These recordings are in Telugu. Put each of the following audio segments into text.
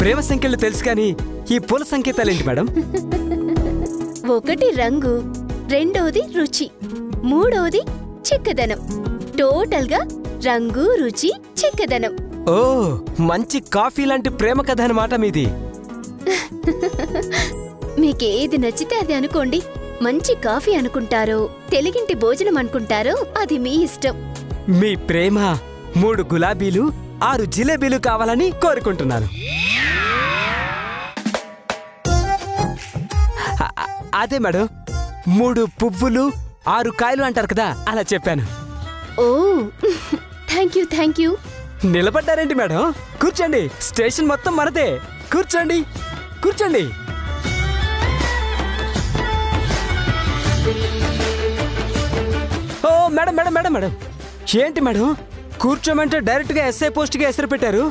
ప్రేమ సంఖ్యలు తెలుసు కానీ ఈ పూల సంకేతాలేంటి మేడం? ఒకటి రంగు, రెండోది రుచి, మూడోది చిక్కదనం. టోటల్ గా రంగు, రుచి, చిక్కదనం. ఓ, మంచి కాఫీ లాంటి ప్రేమ కథ అన్నమాట మీది. మీకేది నచ్చితే అది అనుకోండి. మంచి కాఫీ అనుకుంటారో, తెలుగింటి భోజనం అనుకుంటారో అది మీ ఇష్టం. మీ ప్రేమ 3 గులాబీలు 6 జిలేబీలు కావాలని కోరుకుంటున్నాను. అదే మేడం, 3 పువ్వులు 6 కాయలు అంటారు కదా, అలా చెప్పాను. ఓ, థ్యాంక్ యూ. నిలబడ్డారేంటి మేడం? కూర్చోండి, స్టేషన్ మొత్తం మనదే. కూర్చోండి. ఓ మేడం మేడం మేడం మేడం ఏంటి మేడం, కూర్చోమంటే డైరెక్ట్ గా ఎస్ఐ పోస్ట్ గా ఎసరు పెట్టారు.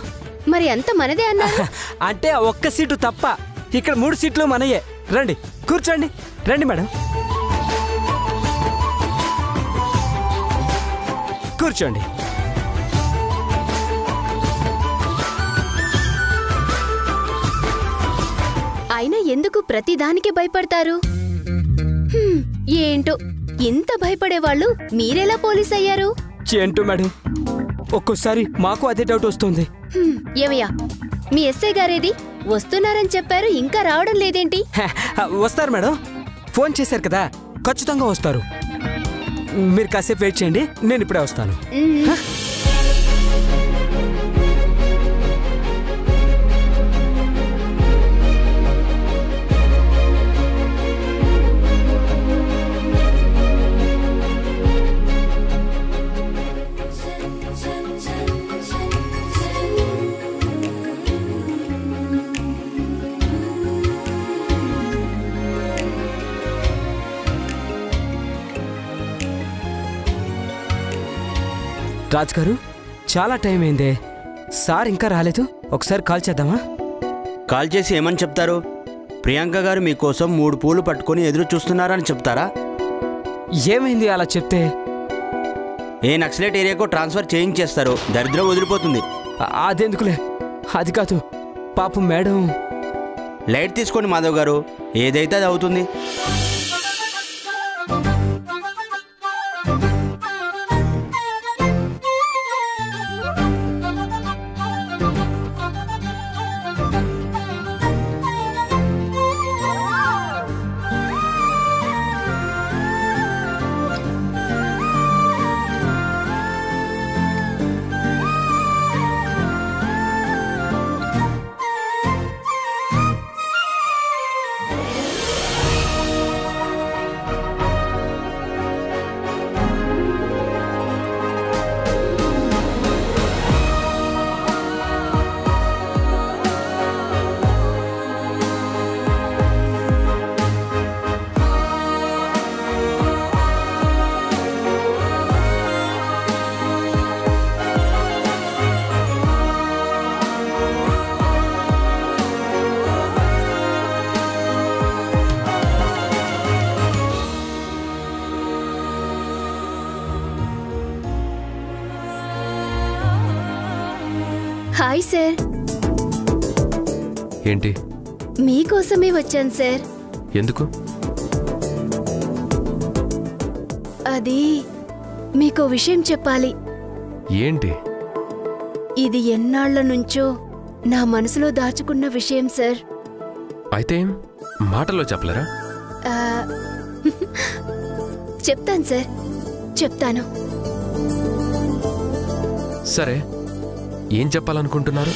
మరి అంత మనదే అన్నారు. అంటే ఒక్క సీటు తప్ప ఇక్కడ 3 సీట్లు మనయే. రండి కూర్చోండి. రండి మేడం, కూర్చోండి. అయినా ఎందుకు ప్రతిదానికి భయపడతారు? ఏంటో ఇంత భయపడేవాళ్ళు మీరెలా పోలీస్ అయ్యారు? ఏంటో మేడం, ఒక్కోసారి మాకు అదే డౌట్ వస్తుంది. ఏమయ్యా, మీ ఎస్ఐ గారేది? వస్తున్నారని చెప్పారు, ఇంకా రావడం లేదేంటి? వస్తారు మేడం, ఫోన్ చేశారు కదా, ఖచ్చితంగా వస్తారు. మీరు కాసేపు వెయిట్ చేయండి, నేను ఇప్పుడే వస్తాను. రాజ్ గారు, చాలా టైం అయిందే, సార్ ఇంకా రాలేదు. ఒకసారి కాల్ చేద్దామా? కాల్ చేసి ఏమని చెప్తారు? ప్రియాంక గారు మీకోసం 3 పూలు పట్టుకొని ఎదురు చూస్తున్నారని చెప్తారా? ఏమైంది అలా చెప్తే? ఏ నక్సలైట్ ఏరియాకు ట్రాన్స్ఫర్ చేయించేస్తారు, దరిద్రం వదిలిపోతుంది. అదెందుకులే, అది కాదు పాపం మేడం. లైట్ తీసుకోండి మాధవ్ గారు, ఏదైతే అది అవుతుంది. Hi sir. ఏంటి? మీకోసమే వచ్చాను సార్. ఎందుకు? అది మీకో విషయం చెప్పాలి. ఏంటి? ఇది ఎన్నాళ్ల నుంచో నా మనసులో దాచుకున్న విషయం సార్. అయితే మాటల్లో చెప్పలేరా? చెప్తాను సార్, చెప్తాను. సరే, ఏం చెప్పాలనుకుంటున్నారు?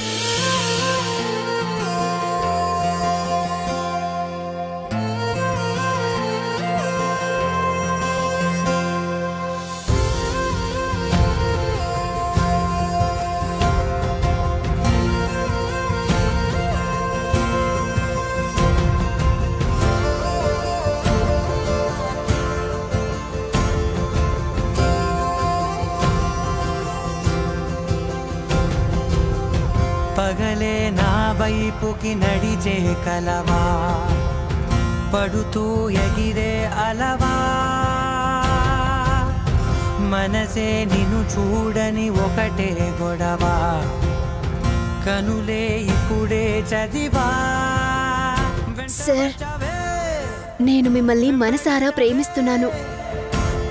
పగలే నా వైపుకి నడిచే కలవా, పడుతూ ఎగిరే అలవా, మనసే నిన్ను చూడని ఒకటే గొడవ కనులే ఇప్పుడే చదివా సార్, నేను మిమ్మల్ని మనసారా ప్రేమిస్తున్నాను.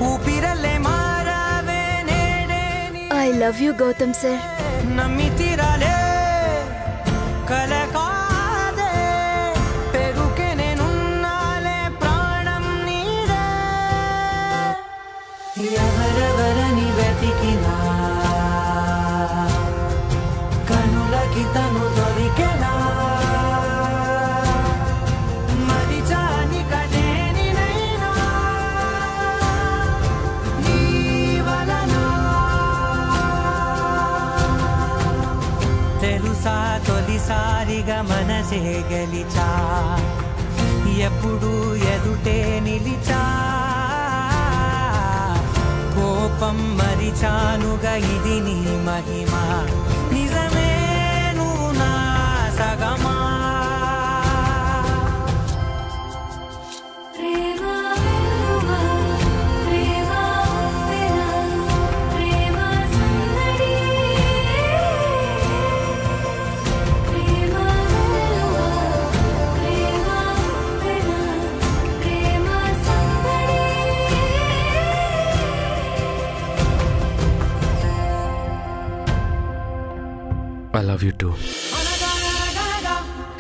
ఊపిరల్లే మారావే నేడే I love you Gautam sir. నమ్మి తీరాలే కలకాదే పెరుకే నేనున్నాలే ప్రాణం నీదే ఎవరెవరని వెతికినా కనులకి తను దొరికెనా మరిచాని కదేనినైనా నీ వలన తెలుసా తొలిసారిగా మనసే గెలిచా ఎప్పుడు ఎదుటే నిలిచా కోపం మరిచానుగా ఇది నీ మహిమ నిజమే నువ్వు నా సగమా ఐ లవ్ యూ టూ.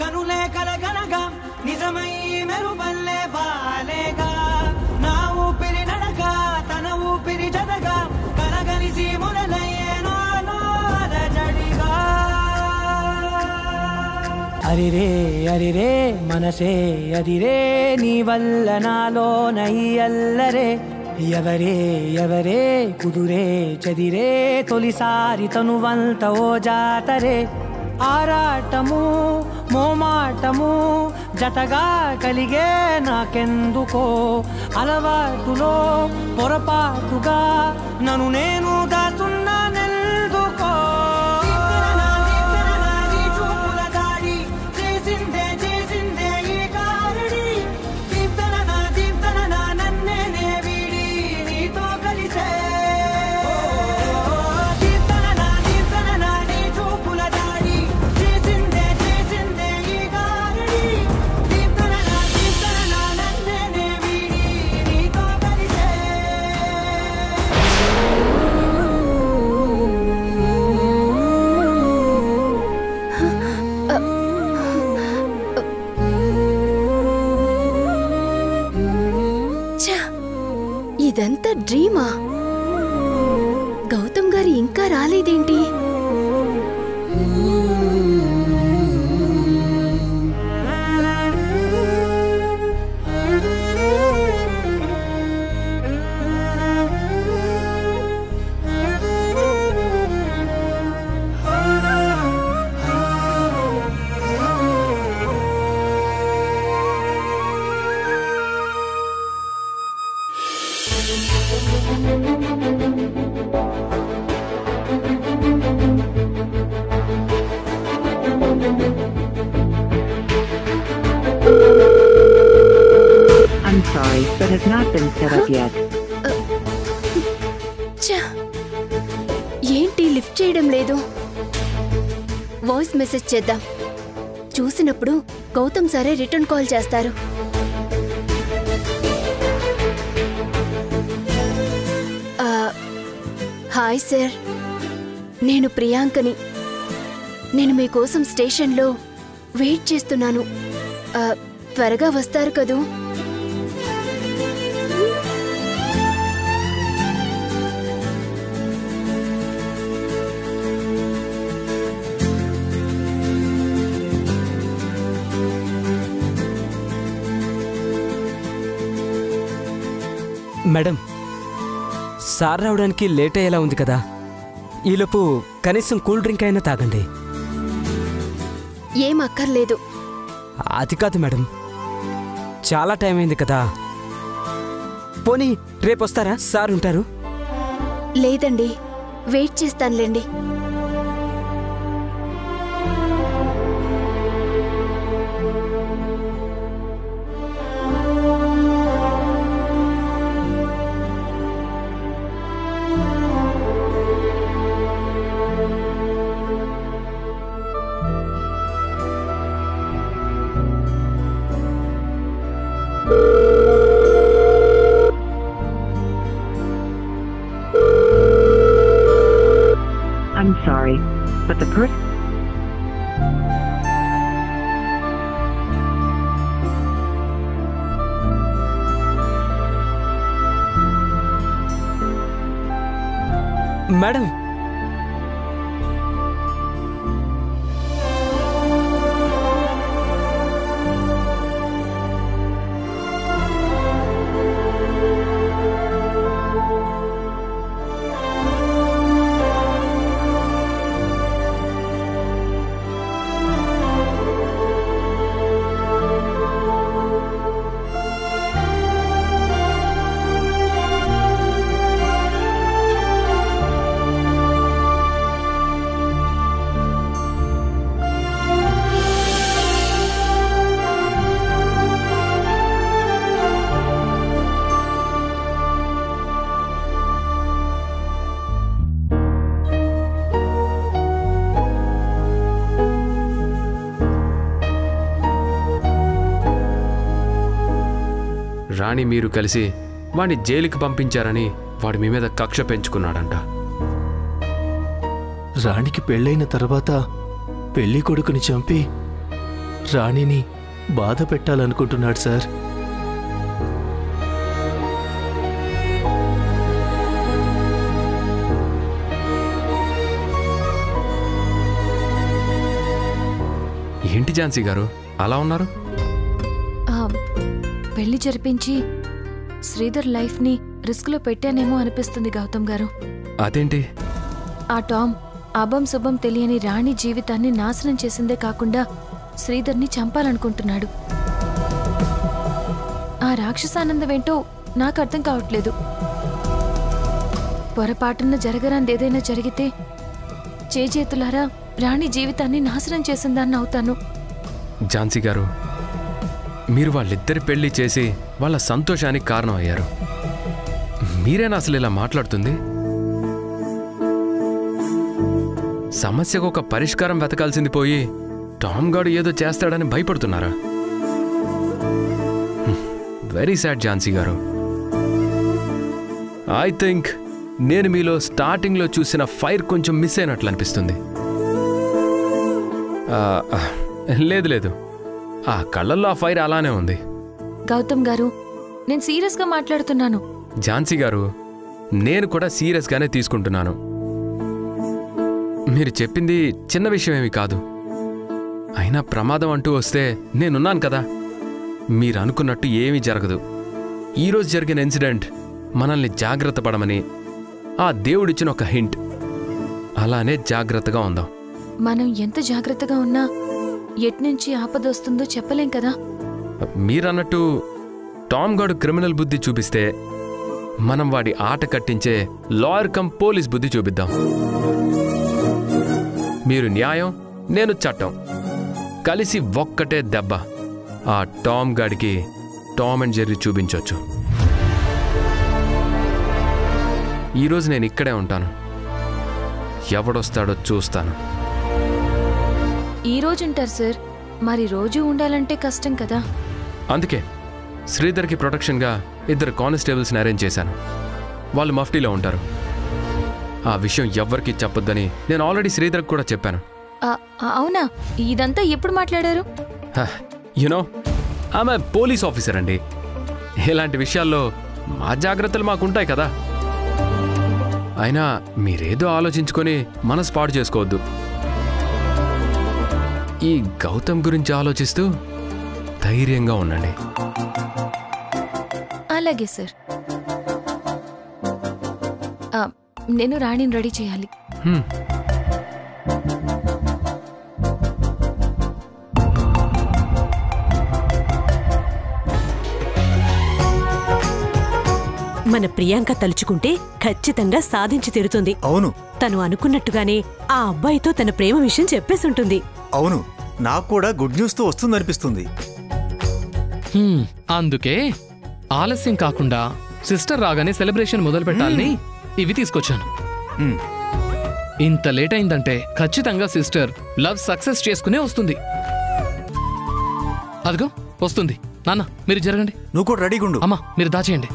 కనులే కలగనగా నిజమై మెరుపల్లే బాలేగా నా ఊపిరి నడక తన ఊపిరి జతగా కలగలిసి మొదలయ్యేనో జడిగా అరిరే అరిరే మనసే అదిరే నీ వల్ల నాలో నయ్యల్లరే ఎవరే ఎవరే కుదురే చదిరే తొలిసారి తనువంత ఓ జాతరే ఆరాటము మోమాటము జతగా కలిగే నాకెందుకో అలవాటులో పొరపాటుగా నన్ను నేను దాచున్నానెందుకో ఇదంతా డ్రీమా? గౌతమ్ గారు ఇంకా రాలేదేంటి? I'm sorry, but has not been set up yet. ఏంటి లిఫ్ట్ చేయడం లేదు? వాయిస్ మెసేజ్ చేద్దాం. చూసినప్పుడు గౌతమ్ సారే రిటర్న్ కాల్ చేస్తారు. హాయ్ సార్, నేను ప్రియాంకని. నేను మీకోసం స్టేషన్లో వెయిట్ చేస్తున్నాను. త్వరగా వస్తారు కదూ? మేడం, సార్ రావడానికి లేట్ అయ్యేలా ఉంది కదా, ఈలోపు కనీసం కూల్ డ్రింక్ అయినా తాగండి. ఏం అక్కర్లేదు. అది కాదు మేడం, చాలా టైం అయింది కదా. పోనీ రేపొస్తారా? సార్ ఉంటారు. లేదండి, వెయిట్ చేస్తానులేండి. మేడం రాణి మీరు కలిసి వాడిని జైలుకి పంపించారని వాడు మీ మీద కక్ష పెంచుకున్నాడంట. రాణికి పెళ్ళైన తర్వాత పెళ్లి కొడుకుని చంపి రాణిని బాధ పెట్టాలనుకుంటున్నాడు సార్. ఏంటి ఝాన్సీ గారు అలా ఉన్నారు? పెళ్లి జరిపించి శ్రీధర్ లైఫ్ని రిస్క్లో పెట్టానేమో అనిపిస్తుంది గౌతమ్ గారు. అదేంటి? ఆ టామ్ అభం శుభం తెలియని రాణి జీవితాన్ని నాశనం చేసిందే కాకుండా శ్రీధర్ని చంపాలనుకుంటున్నాడు. ఆ రాక్షసానందమేంటో నాకు అర్థం కావట్లేదు. పొరపాటున జరగరాందేదైనా జరిగితే చేతులారా రాణి జీవితాన్ని నాశనం చేసిందాన్ని అవుతాను. ఝాన్సీ గారు, మీరు వాళ్ళిద్దరి పెళ్లి చేసి వాళ్ళ సంతోషానికి కారణం అయ్యారు. మీరేనా అసలు ఇలా మాట్లాడుతుంది? సమస్యకు ఒక పరిష్కారం వెతకాల్సింది పోయి టామ్ గాడు ఏదో చేస్తాడని భయపడుతున్నారా? వెరీ సాడ్ ఝాన్సీ గారు. ఐ థింక్ నేను మీలో స్టార్టింగ్లో చూసిన ఫైర్ కొంచెం మిస్ అయినట్లు అనిపిస్తుంది. లేదు, ఆ కళ్ళల్లో ఆ ఫైర్ అలానే ఉంది. గౌతమ్ గారు, నేను సీరియస్గా మాట్లాడుతున్నాను. ఝాన్సీ గారు, నేను కూడా సీరియస్గానే తీసుకుంటున్నాను. మీరు చెప్పింది చిన్న విషయమేమి కాదు. అయినా ప్రమాదం అంటూ వస్తే నేనున్నాను కదా. మీరు అనుకున్నట్టు ఏమీ జరగదు. ఈరోజు జరిగిన ఇన్సిడెంట్ మనల్ని జాగ్రత్త పడమని ఆ దేవుడిచ్చిన ఒక హింట్. అలానే జాగ్రత్తగా ఉందాం. మనం ఎంత జాగ్రత్తగా ఉన్నా ఎట్నుంచి ఆపదొస్తుందో చెప్పలేం కదా. మీరన్నట్టు టామ్ గాడు క్రిమినల్ బుద్ధి చూపిస్తే మనం వాడి ఆట కట్టించే లాయర్ కమ్ పోలీస్ బుద్ధి చూపిద్దాం. మీరు న్యాయం, నేను చట్టం, కలిసి ఒక్కటే దెబ్బ ఆ టామ్ గాడికి టామ్ అండ్ జెర్రీ చూపించొచ్చు. ఈరోజు నేను ఇక్కడే ఉంటాను. ఎవడొస్తాడో చూస్తాను. ఈ రోజు ఉంటారు సార్, మరి రోజు ఉండాలంటే కష్టం కదా. అందుకే శ్రీధర్కి ప్రొటెక్షన్గా 2 కానిస్టేబుల్స్ని అరేంజ్ చేశాను. వాళ్ళు మఫ్టీలో ఉంటారు. ఆ విషయం ఎవ్వరికీ చెప్పొద్దని నేను ఆల్రెడీ శ్రీధర్కి కూడా చెప్పాను. అవునా? ఇదంతా ఎప్పుడు మాట్లాడారు? యునో, ఆమె పోలీస్ ఆఫీసర్ అండి. ఇలాంటి విషయాల్లో మా జాగ్రత్తలు మాకుంటాయి కదా. అయినా మీరేదో ఆలోచించుకొని మనసు పాడు చేసుకోవద్దు. ఈ గౌతమ్ గురించి ఆలోచిస్తూ ధైర్యంగా ఉండండి. అలాగే సార్. నేను రాణిని రెడీ చేయాలి. మన ప్రియాంక తలుచుకుంటే ఖచ్చితంగా సాధించి తీరుతుంది. అవును, తను అనుకున్నట్టుగానే ఆ అబ్బాయితో తన ప్రేమ విషయం చెప్పేసుంటుంది. అవును, నాకు కూడా గుడ్ న్యూస్ తో వస్తుందనిపిస్తుంది. అందుకే ఆలస్యం కాకుండా సిస్టర్ రాగానే సెలబ్రేషన్ మొదలు పెట్టాలని ఇవి తీసుకొచ్చాను. ఇంత లేట్ అయిందంటే ఖచ్చితంగా సిస్టర్ లవ్ సక్సెస్ చేసుకునే వస్తుంది. అదిగో వస్తుంది. నాన్న మీరు జరగండి. నువ్వు కూడా రెడీగా ఉండు. అమ్మా మీరు దాచేయండి.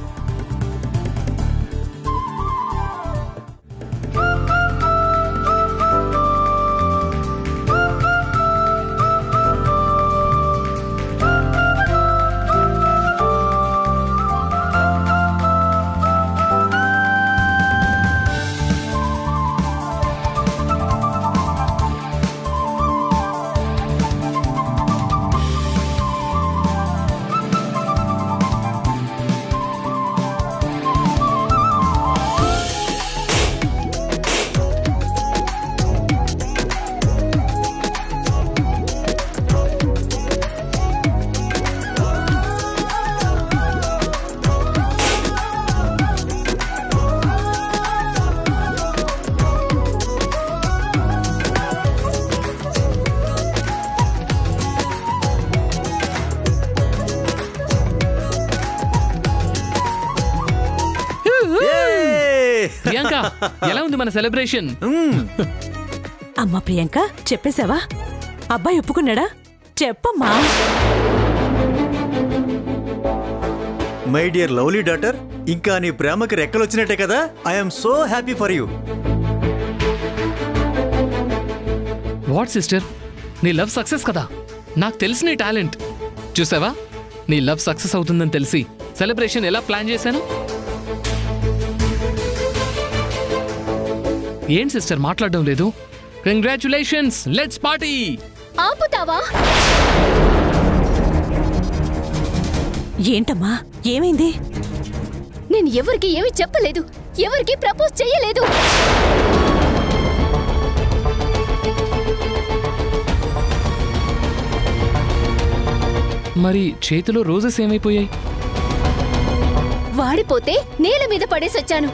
ప్రియాంక ఎలా ఉంది మన సెలబ్రేషన్? అమ్మా ప్రియాంక చెప్పేశావా? అబ్బాయి ఒప్పుకున్నాడా? చెప్పమ్మా. మై డియర్ లవ్లీ డాటర్, ఇంకా నీ ప్రేమకి రెక్కలు వచ్చినట్టే కదా. I'm so happy for you. What sister, నీ లవ్ సక్సెస్ కదా. నాకు తెలిసి నీ టాలెంట్ చూసావా. నీ లవ్ సక్సెస్ అవుతుందని తెలిసి సెలబ్రేషన్ ఎలా ప్లాన్ చేశాను. ఏం సిస్టర్ మాట్లాడడం లేదు? Congratulations, let's party. ఆపుతావా? ఏంటమ్మా ఏమైంది? నేను ఎవరికి ఏమీ చెప్పలేదు, ఎవరికి ప్రపోజ్ చేయలేదు. మరి చేతిలో రోజెస్ ఏమైపోయాయి? వాడిపోతే నేల మీద పడేసొచ్చాను.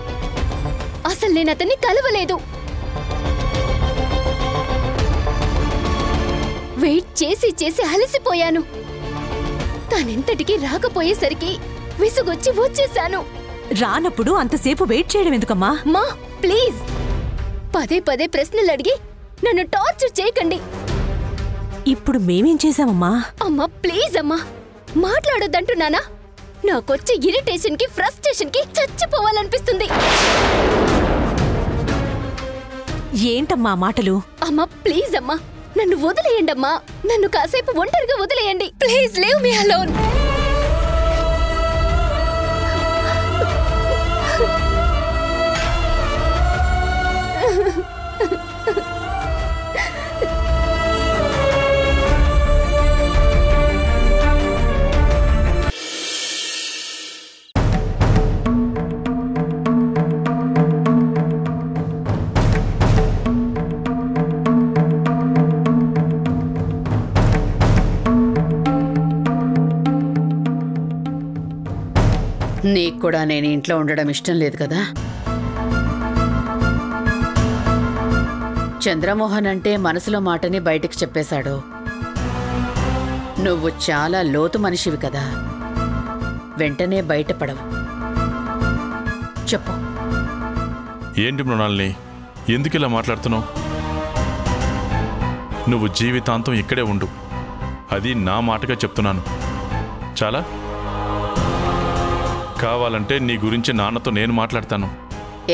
అసలు నేను అతన్ని కలవలేదు. వెయిట్ చేసి చేసి అలసిపోయాను. తనెంతటికి రాకపోయేసరికి విసుగొచ్చి వచ్చేశాను. రానప్పుడు అంతసేపు వెయిట్ చేయడం ఎందుకమ్మా? మా ప్లీజ్, పదే పదే ప్రశ్నలు అడిగి నన్ను టార్చర్ చేయకండి. ఇప్పుడు మేమేం చేశామమ్మా? అమ్మా ప్లీజ్ అమ్మా, మాట్లాడొద్దంటున్నానా? నాకొచ్చే ఇరిటేషన్ కి ఫ్రస్ట్రేషన్ కి చచ్చిపోవాలనిపిస్తుంది. ఏంటమ్మా మాటలు? అమ్మా ప్లీజ్ అమ్మా, నన్ను వదిలేయండి అమ్మా. నన్ను కాసేపు ఒంటరిగా వదిలేయండి. Please leave me alone. నీకు కూడా నేను ఇంట్లో ఉండడం ఇష్టం లేదు కదా. చంద్రమోహన్ అంటే మనసులో మాటని బయటికి చెప్పేశాడు. నువ్వు చాలా లోతు మనిషివి కదా, వెంటనే బయటపడవు. చెప్పు. ఏంటి మృణాల్ని, ఎందుకు ఇలా మాట్లాడుతున్నావు? నువ్వు జీవితాంతం ఇక్కడే ఉండు, అది నా మాటగా చెప్తున్నాను. చాలా కావాలంటే నీ గురించి నాన్నతో నేను మాట్లాడతాను.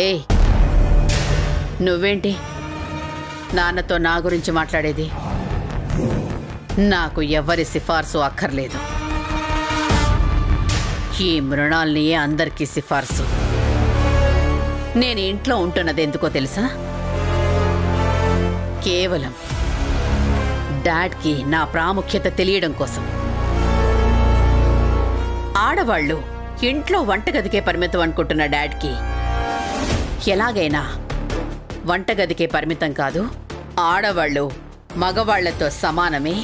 ఏయ్, నువ్వేంటి నాన్నతో నా గురించి మాట్లాడేది? నాకు ఎవరి సిఫార్సు అక్కర్లేదు. ఈ మృణాల్నియే అందరికీ సిఫార్సు. నేను ఇంట్లో ఉంటున్నది ఎందుకో తెలుసా? కేవలం డాడ్కి నా ప్రాముఖ్యత తెలియడం కోసం. ఆడవాళ్ళు ఇంట్లో వంటగదికే పరిమితం అనుకుంటున్న డాడ్కి ఎలాగైనా వంటగదికే పరిమితం కాదు, ఆడవాళ్ళు మగవాళ్లతో సమానమే.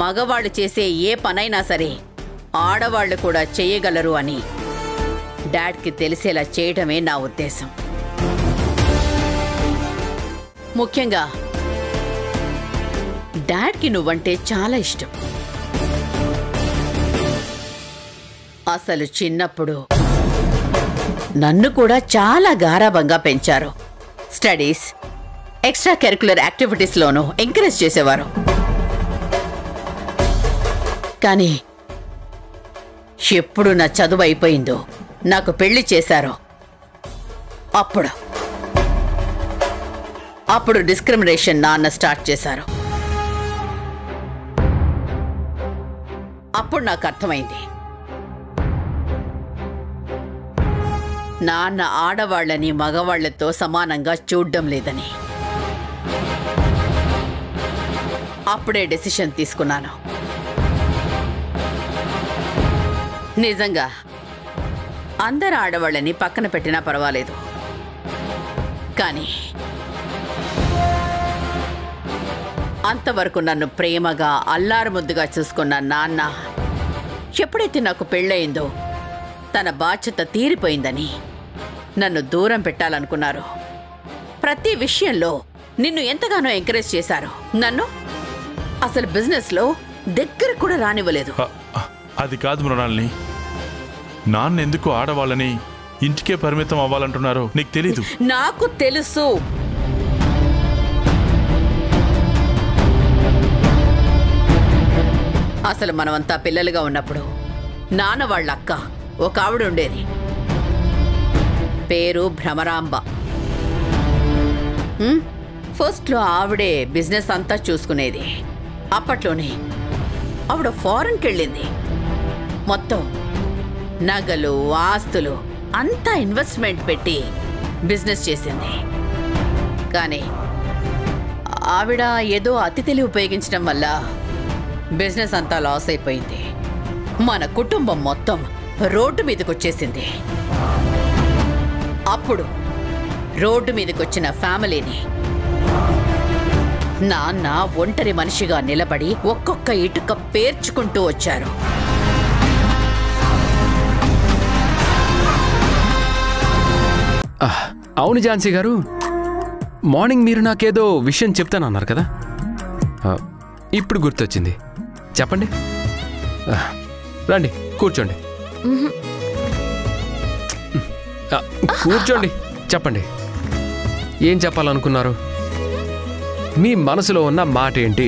మగవాళ్ళు చేసే ఏ పనైనా సరే ఆడవాళ్లు కూడా చేయగలరు అని డాడ్కి తెలిసేలా చేయడమే నా ఉద్దేశం. ముఖ్యంగా డాడ్కి నువ్వంటే చాలా ఇష్టం. అసలు చిన్నప్పుడు నన్ను కూడా చాలా గారాబంగా పెంచారు. స్టడీస్, ఎక్స్ట్రా కరిక్యులర్ యాక్టివిటీస్లోనూ ఎంకరేజ్ చేసేవారు. కానీ ఎప్పుడు నా చదువు అయిపోయిందో, నాకు పెళ్లి చేశారో అప్పుడు డిస్క్రిమినేషన్ నాన్న స్టార్ట్ చేశారు. అప్పుడు నాకు అర్థమైంది, నాన్న ఆడవాళ్లని మగవాళ్లతో సమానంగా చూడ్డం లేదని. అప్పుడే డెసిషన్ తీసుకున్నాను. నిజంగా అందరు ఆడవాళ్ళని పక్కన పెట్టినా పర్వాలేదు, కానీ అంతవరకు నన్ను ప్రేమగా అల్లారు ముద్దుగా చూసుకున్న నాన్న ఎప్పుడైతే నాకు పెళ్ళయిందో తన బాధ్యత తీరిపోయిందని నన్ను దూరం పెట్టాలనుకున్నారు. ప్రతి విషయంలో నిన్ను ఎంతగానో ఎంకరేజ్ చేశారు. నన్ను అసలు బిజినెస్లో దగ్గర కూడా రానివ్వలేదు. అది కాదు మృణాల్ని, నాన్నెందుకు ఆడవాళ్ళని ఇంటికే పరిమితం అవ్వాలంటున్నారో నీకు తెలీదు. నాకు తెలుసు. అసలు మనమంతా పిల్లలుగా ఉన్నప్పుడు నాన్న వాళ్ళ అక్క ఒక ఆవిడ ఉండేది. పేరు భ్రమరాంబ. ఫస్ట్లో ఆవిడే బిజినెస్ అంతా చూసుకునేది. అప్పట్లోనే ఆవిడ ఫారెన్కి వెళ్ళింది. మొత్తం నగలు ఆస్తులు అంతా ఇన్వెస్ట్మెంట్ పెట్టి బిజినెస్ చేసింది. కానీ ఆవిడ ఏదో అతి తెలివి ఉపయోగించడం వల్ల బిజినెస్ అంతా లాస్ అయిపోయింది. మన కుటుంబం మొత్తం రోడ్డు మీదకి వచ్చేసింది. అప్పుడు రోడ్డు మీదకొచ్చిన ఫ్యామిలీని నాన్న ఒంటరి మనిషిగా నిలబడి ఒక్కొక్క ఇటుక పేర్చుకుంటూ వచ్చారు. అవును ఝాన్సీ గారు, మార్నింగ్ మీరు నాకేదో విషయం చెప్తానన్నారు కదా, ఇప్పుడు గుర్తొచ్చింది. చెప్పండి. రండి కూర్చోండి. కూర్చోండి, చెప్పండి. ఏం చెప్పాలనుకున్నారు? మీ మనసులో ఉన్న మాట ఏంటి?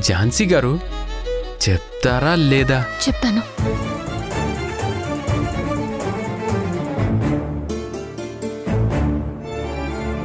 ఝాన్సీ గారు చెప్తారా లేదా? చెప్తాను.